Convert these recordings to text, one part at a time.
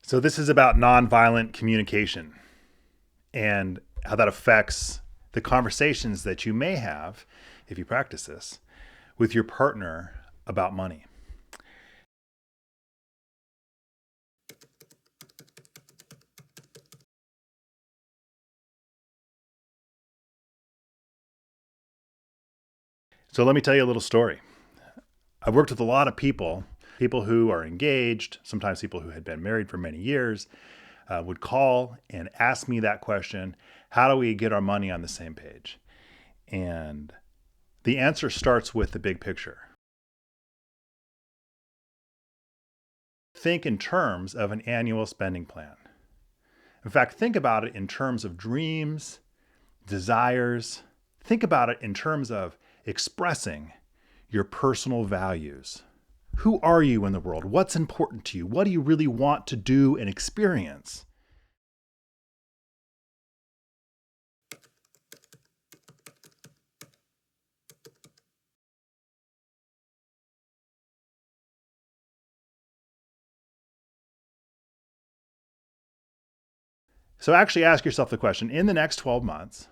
So this is about nonviolent communication and how that affects the conversations that you may have, if you practice this, with your partner about money. So let me tell you a little story. I've worked with a lot of people who are engaged, sometimes people who had been married for many years, would call and ask me that question: how do we get our money on the same page? And the answer starts with the big picture. Think in terms of an annual spending plan. In fact, think about it in terms of dreams, desires. Think about it in terms of expressing your personal values. Who are you in the world? What's important to you? What do you really want to do and experience? So actually ask yourself the question, in the next 12 months,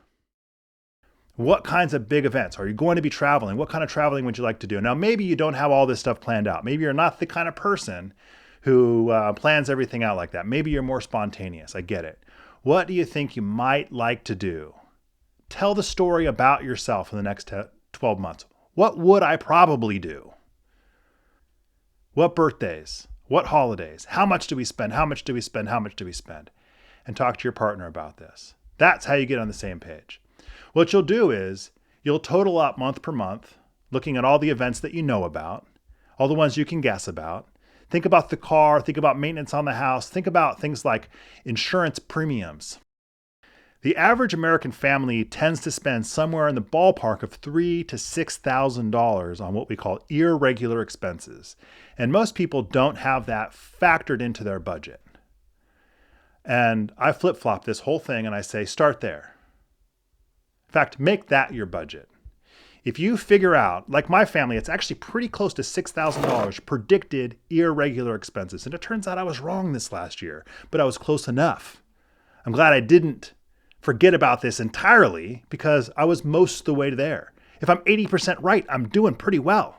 what kinds of big events are you going to be traveling? What kind of traveling would you like to do? Now, maybe you don't have all this stuff planned out. Maybe you're not the kind of person who plans everything out like that. Maybe you're more spontaneous. I get it. What do you think you might like to do? Tell the story about yourself in the next 12 months. What would I probably do? What birthdays? What holidays? How much do we spend? How much do we spend? How much do we spend? And talk to your partner about this. That's how you get on the same page. What you'll do is you'll total up month per month, looking at all the events that you know about, all the ones you can guess about. Think about the car, think about maintenance on the house, think about things like insurance premiums. The average American family tends to spend somewhere in the ballpark of $3,000 to $6,000 on what we call irregular expenses. And most people don't have that factored into their budget. And I flip-flop this whole thing and I say, start there. In fact, make that your budget. If you figure out, like my family, it's actually pretty close to $6,000 predicted irregular expenses. And it turns out I was wrong this last year, but I was close enough. I'm glad I didn't forget about this entirely because I was most of the way there. If I'm 80% right, I'm doing pretty well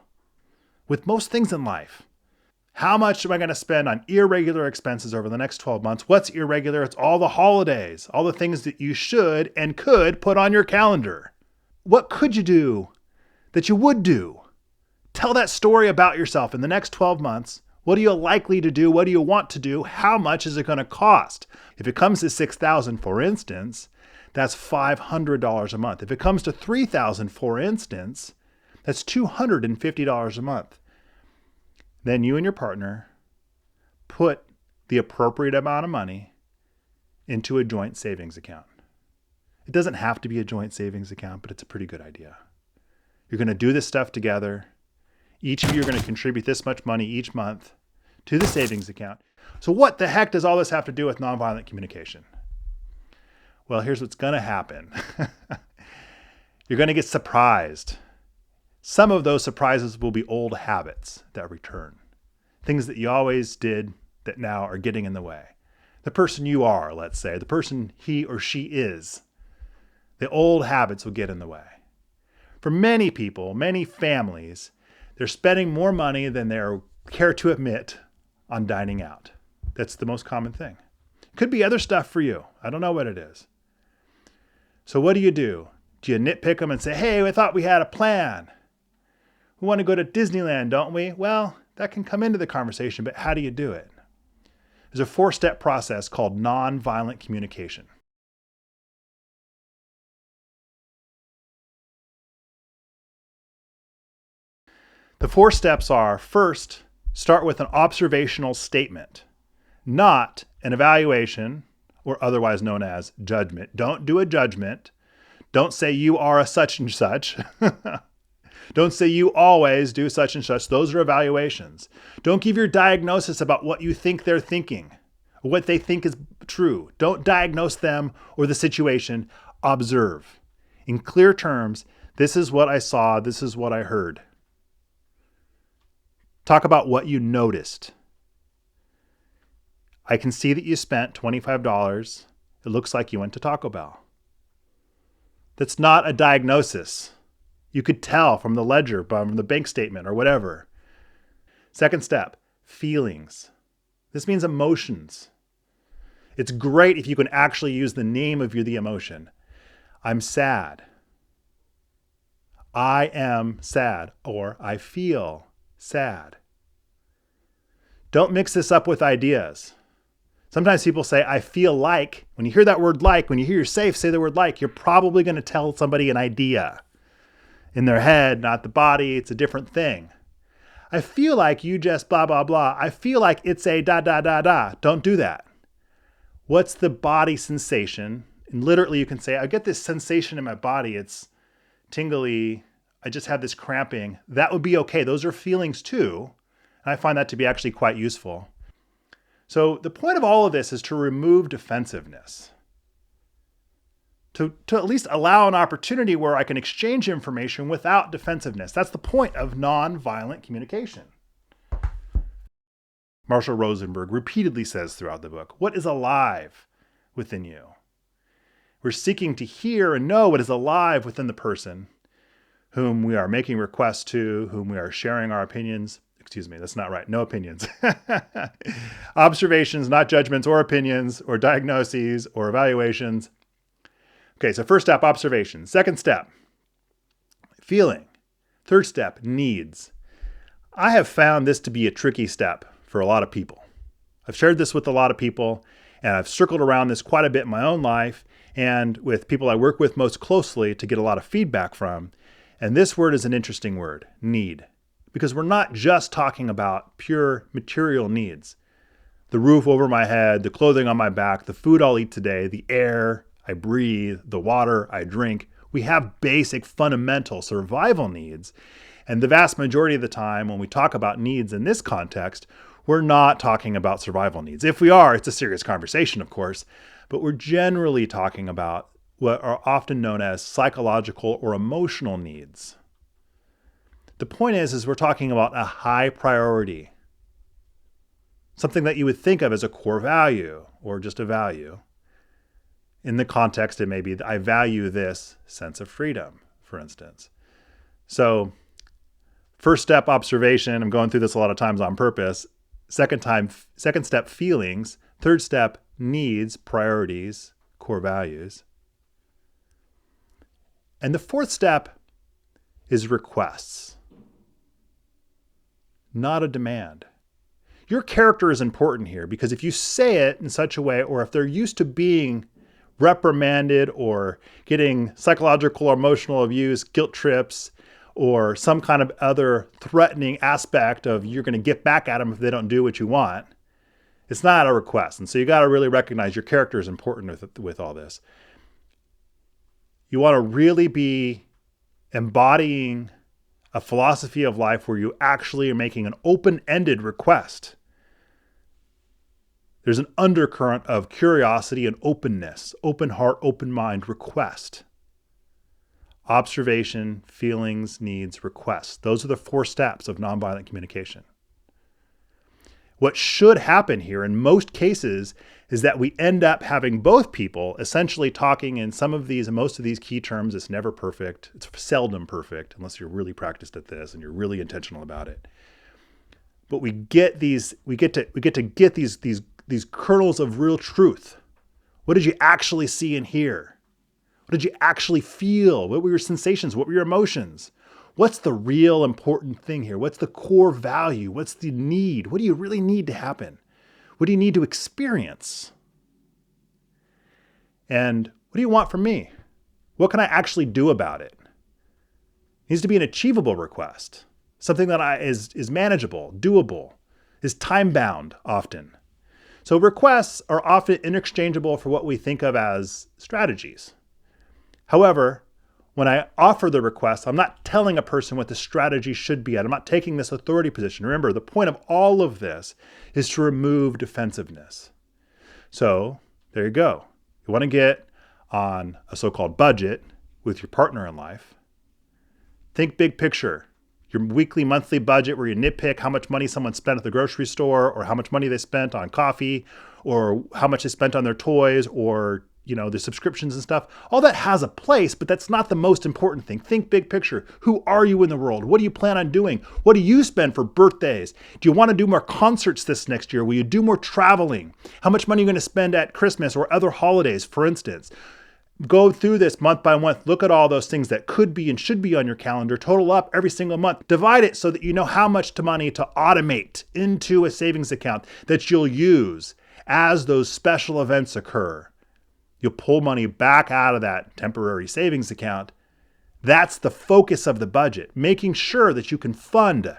with most things in life. How much am I going to spend on irregular expenses over the next 12 months? What's irregular? It's all the holidays, all the things that you should and could put on your calendar. What could you do that you would do? Tell that story about yourself in the next 12 months. What are you likely to do? What do you want to do? How much is it going to cost? If it comes to $6,000, for instance, that's $500 a month. If it comes to $3,000, for instance, that's $250 a month. Then you and your partner put the appropriate amount of money into a joint savings account. It doesn't have to be a joint savings account, but it's a pretty good idea. You're going to do this stuff together. Each of you are going to contribute this much money each month to the savings account. So what the heck does all this have to do with nonviolent communication? Well, here's what's going to happen. You're going to get surprised. Some of those surprises will be old habits that return. Things that you always did that now are getting in the way. The person you are, let's say, the person he or she is. The old habits will get in the way. For many people, many families, they're spending more money than they care to admit on dining out. That's the most common thing. Could be other stuff for you. I don't know what it is. So what do? Do you nitpick them and say, hey, I thought we had a plan? We want to go to Disneyland, don't we? Well, that can come into the conversation, but how do you do it? There's a 4-step process called nonviolent communication. The 4 steps are, first, start with an observational statement, not an evaluation, or otherwise known as judgment. Don't do a judgment. Don't say you are a such and such. Don't say you always do such and such. Those are evaluations. Don't give your diagnosis about what you think they're thinking, or what they think is true. Don't diagnose them or the situation. Observe. In clear terms, this is what I saw, this is what I heard. Talk about what you noticed. I can see that you spent $25. It looks like you went to Taco Bell. That's not a diagnosis. You could tell from the ledger, from the bank statement or whatever. Second step, feelings. This means emotions. It's great if you can actually use the name of the emotion. I'm sad. I am sad, or I feel sad. Don't mix this up with ideas. Sometimes people say, I feel like. When you hear that word like, when you hear your safe say the word like, you're probably going to tell somebody an idea in their head, not the body. It's a different thing. I feel like you just blah, blah, blah. I feel like it's a da, da, da, da. Don't do that. What's the body sensation? And literally you can say, I get this sensation in my body. It's tingly. I just have this cramping. That would be okay. Those are feelings too. And I find that to be actually quite useful. So the point of all of this is to remove defensiveness. To at least allow an opportunity where I can exchange information without defensiveness. That's the point of nonviolent communication. Marshall Rosenberg repeatedly says throughout the book, what is alive within you? We're seeking to hear and know what is alive within the person whom we are making requests to, whom we are sharing our opinions. Excuse me, that's not right. No opinions. Observations, not judgments or opinions or diagnoses or evaluations. Okay, so first step, observation. Second step, feeling. Third step, needs. I have found this to be a tricky step for a lot of people. I've shared this with a lot of people, and I've circled around this quite a bit in my own life and with people I work with most closely to get a lot of feedback from. And this word is an interesting word, need. Because we're not just talking about pure material needs. The roof over my head, the clothing on my back, the food I'll eat today, the air I breathe, the water I drink. We have basic fundamental survival needs. And the vast majority of the time when we talk about needs in this context, we're not talking about survival needs. If we are, it's a serious conversation, of course, but we're generally talking about what are often known as psychological or emotional needs. The point is we're talking about a high priority, something that you would think of as a core value or just a value. In the context, it may be, I value this sense of freedom, for instance. So first step, observation. I'm going through this a lot of times on purpose. Second step, feelings. Third step, needs, priorities, core values. And the fourth step is requests, not a demand. Your character is important here because if you say it in such a way, or if they're used to being reprimanded or getting psychological or emotional abuse, guilt trips, or some kind of other threatening aspect of you're going to get back at them if they don't do what you want, it's not a request. And so you got to really recognize your character is important with all this. You want to really be embodying a philosophy of life where you actually are making an open-ended request. There's an undercurrent of curiosity and openness, open heart, open mind, request. Observation, feelings, needs, requests. Those are the four steps of nonviolent communication. What should happen here in most cases is that we end up having both people essentially talking in most of these key terms. It's never perfect. It's seldom perfect unless you're really practiced at this and you're really intentional about it. But we get to get these kernels of real truth. What did you actually see and hear? What did you actually feel? What were your sensations? What were your emotions? What's the real important thing here? What's the core value? What's the need? What do you really need to happen? What do you need to experience? And what do you want from me? What can I actually do about it? It needs to be an achievable request, something that is manageable, doable, is time-bound often. So requests are often interchangeable for what we think of as strategies. However, when I offer the request, I'm not telling a person what the strategy should be at. I'm not taking this authority position. Remember, the point of all of this is to remove defensiveness. So there you go. You want to get on a so-called budget with your partner in life. Think big picture. Your weekly, monthly budget where you nitpick how much money someone spent at the grocery store or how much money they spent on coffee or how much they spent on their toys, or the subscriptions and stuff. All that has a place, but that's not the most important thing. Think big picture. Who are you in the world? What do you plan on doing? What do you spend for birthdays? Do you want to do more concerts this next year? Will you do more traveling? How much money are you going to spend at Christmas or other holidays, for instance? Go through this month by month. Look at all those things that could be and should be on your calendar. Total up every single month. Divide it so that you know how much money to automate into a savings account that you'll use as those special events occur. You'll pull money back out of that temporary savings account. That's the focus of the budget, making sure that you can fund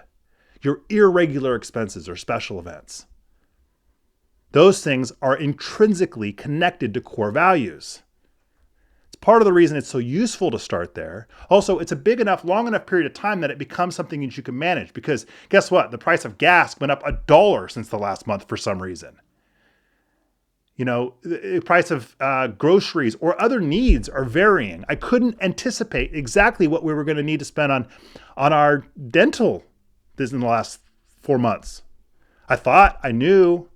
your irregular expenses or special events. Those things are intrinsically connected to core values. It's part of the reason it's so useful to start there. Also, it's a big enough, long enough period of time that it becomes something that you can manage, because guess what? The price of gas went up $1 since the last month for some reason. The price of groceries or other needs are varying. I couldn't anticipate exactly what we were going to need to spend on our dental this in the last 4 months. I thought I knew.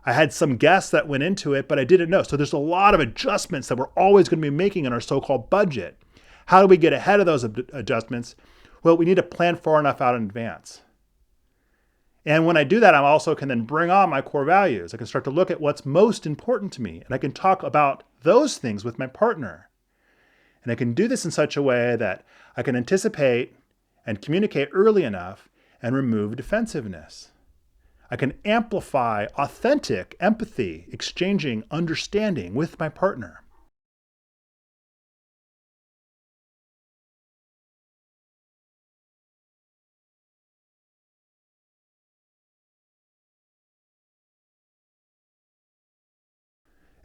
I had some guess that went into it, but I didn't know. So there's a lot of adjustments that we're always going to be making in our so-called budget. How do we get ahead of those adjustments? Well, we need to plan far enough out in advance. And when I do that, I also can then bring on my core values. I can start to look at what's most important to me, and I can talk about those things with my partner. And I can do this in such a way that I can anticipate and communicate early enough and remove defensiveness. I can amplify authentic empathy, exchanging understanding with my partner.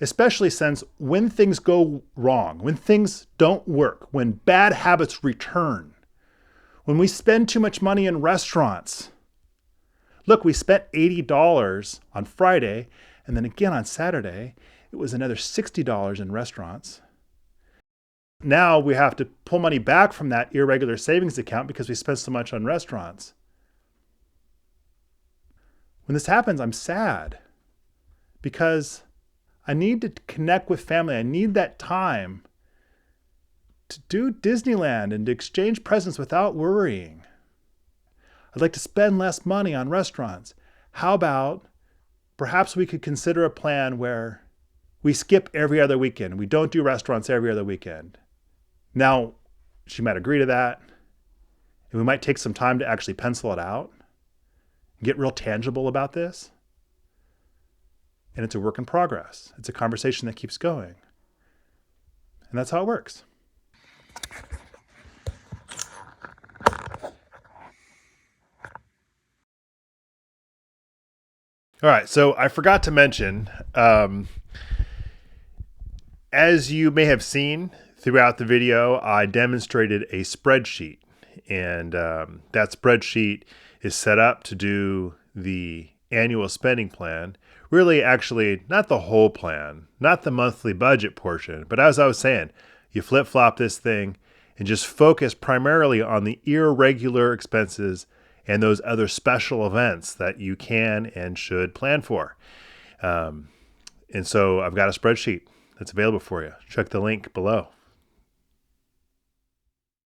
Especially since when things go wrong, when things don't work, when bad habits return, when we spend too much money in restaurants. Look, we spent $80 on Friday, and then again on Saturday, it was another $60 in restaurants. Now we have to pull money back from that irregular savings account because we spent so much on restaurants. When this happens, I'm sad because I need to connect with family. I need that time to do Disneyland and to exchange presents without worrying. I'd like to spend less money on restaurants. How about perhaps we could consider a plan where we skip every other weekend. We don't do restaurants every other weekend. Now, she might agree to that. And we might take some time to actually pencil it out and get real tangible about this. And it's a work in progress. It's a conversation that keeps going. And that's how it works. All right, so I forgot to mention, as you may have seen throughout the video, I demonstrated a spreadsheet. And that spreadsheet is set up to do the annual spending plan. Really, actually, not the whole plan, not the monthly budget portion. But as I was saying, you flip-flop this thing and just focus primarily on the irregular expenses and those other special events that you can and should plan for. And so I've got a spreadsheet that's available for you. Check the link below.